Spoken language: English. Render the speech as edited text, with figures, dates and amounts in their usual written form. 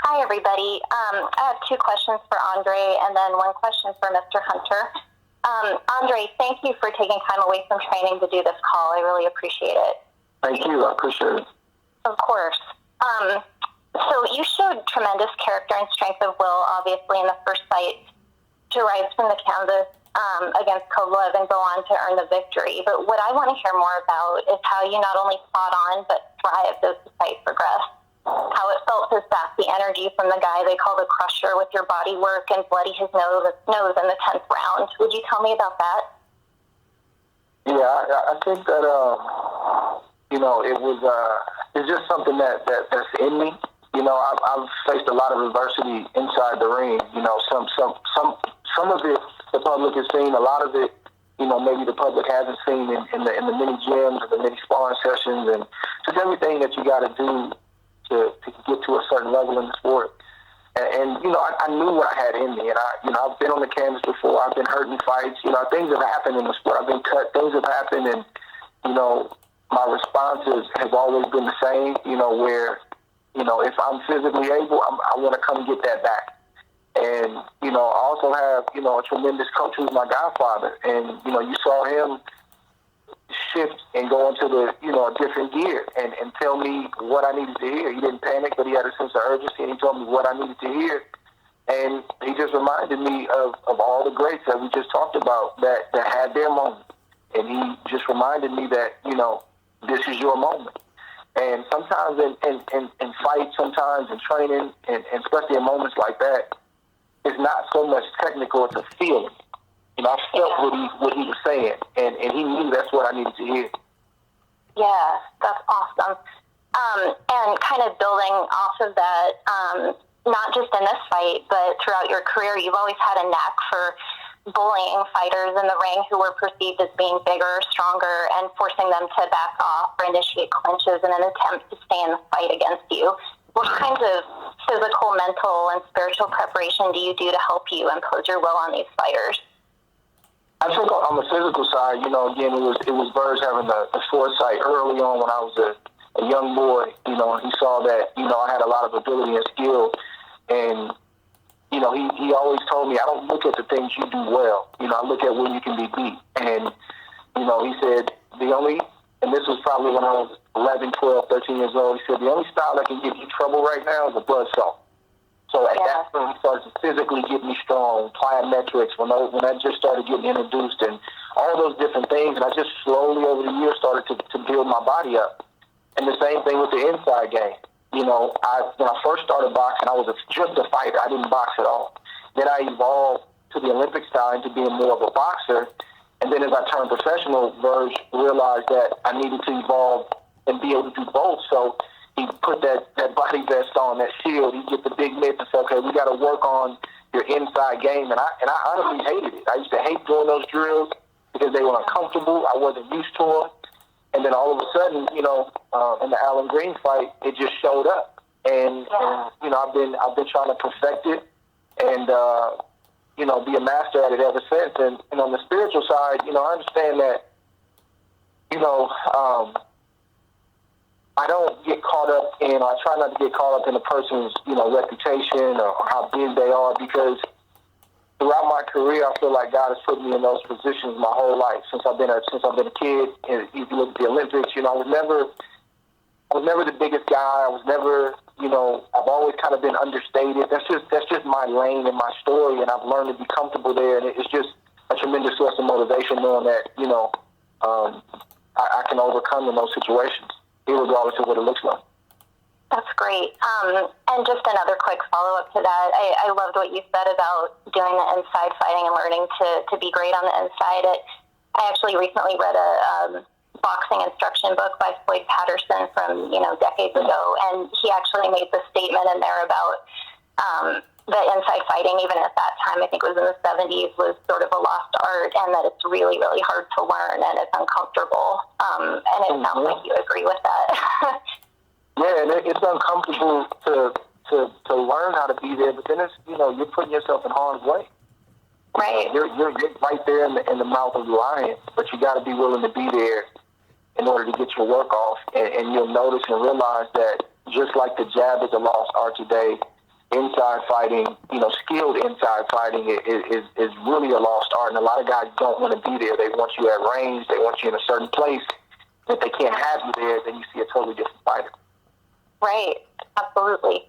Hi, everybody. I have two questions for Andre and then one question for Mr. Hunter. Andre, thank you for taking time away from training to do this call. I really appreciate it. Thank you. I appreciate it. Of course. So you showed tremendous character and strength of will, obviously, in the first fight to rise from the canvas against Kovalev and go on to earn the victory. But what I want to hear more about is how you not only fought on, but thrived as the fight progressed. How it felt to zap the energy from the guy they call the Crusher with your body work and bloody his nose in the 10th round. Would you tell me about that? Yeah, I think that, it was, it's just something that's in me. I've faced a lot of adversity inside the ring. Some of it the public has seen, a lot of it, maybe the public hasn't seen in the many gyms and the many sparring sessions and just everything that you got to do to get to a certain level in the sport. And I knew what I had in me, and I've been on the canvas before. I've been hurt in fights. Things have happened in the sport. I've been cut. Things have happened, and my responses have always been the same. Where if I'm physically able, I want to come get that back. And I also have a tremendous coach who's my godfather, and you saw him shift and go into the a different gear and tell me what I needed to hear. He didn't panic, but he had a sense of urgency, and he told me what I needed to hear. And he just reminded me of all the greats that we just talked about that had their moment. And he just reminded me that this is your moment. And sometimes in fights, sometimes in training, and especially in moments like that, it's not so much technical, it's a feeling. I felt what he was saying, and he knew that's what I needed to hear. Yeah, that's awesome. And kind of building off of that, not just in this fight, but throughout your career, you've always had a knack for bullying fighters in the ring who were perceived as being bigger, stronger, and forcing them to back off or initiate clinches in an attempt to stay in the fight against you. What kinds of physical, mental, and spiritual preparation do you do to help you impose your will on these fighters? I think on the physical side, again, it was Burge having the foresight early on when I was a young boy, and he saw that, I had a lot of ability and skill, and, he always told me, I don't look at the things you do well, I look at where you can be beat, and, he said, and this was probably when I was 11, 12, 13 years old, he said, the only style that can give you trouble right now is a bloodsaw. So at that point, he started to physically get me strong, plyometrics, when I just started getting introduced and all those different things. And I just slowly over the years started to build my body up. And the same thing with the inside game. When I first started boxing, I was just a fighter. I didn't box at all. Then I evolved to the Olympic style into being more of a boxer. And then as I turned professional, Verge realized that I needed to evolve and be able to do both. So he put that body vest on, that shield. He get the big mitts and say, okay, we got to work on your inside game. And I honestly hated it. I used to hate doing those drills because they were uncomfortable. I wasn't used to them. And then all of a sudden, in the Alan Green fight, it just showed up. And I've been trying to perfect it and, be a master at it ever since. And on the spiritual side, I understand that, I don't get caught up I try not to get caught up in a person's, reputation or how big they are, because throughout my career, I feel like God has put me in those positions my whole life since I've been a kid. And if you look at the Olympics, I was never the biggest guy. I was never, I've always kind of been understated. That's just my lane and my story, and I've learned to be comfortable there. And it's just a tremendous source of motivation knowing that, I can overcome in those situations, regardless of what it looks like. That's great. And just another quick follow-up to that. I loved what you said about doing the inside fighting and learning to be great on the inside. I actually recently read a boxing instruction book by Floyd Patterson from, decades ago, and he actually made the statement in there about the inside fighting, even at that time, I think it was in the 70s, was sort of a lost art, and that it's really, really hard to learn, and it's uncomfortable. And it sounds like you agree with that. Yeah, and it's uncomfortable to learn how to be there, but then it's, you're putting yourself in harm's way. Right. You're right there in the mouth of the lion, but you got to be willing to be there in order to get your work off, and you'll notice and realize that just like the jab is a lost art today, inside fighting, skilled inside fighting is really a lost art. And a lot of guys don't want to be there. They want you at range. They want you in a certain place. If they can't have you there, then you see a totally different fighter. Right. Absolutely.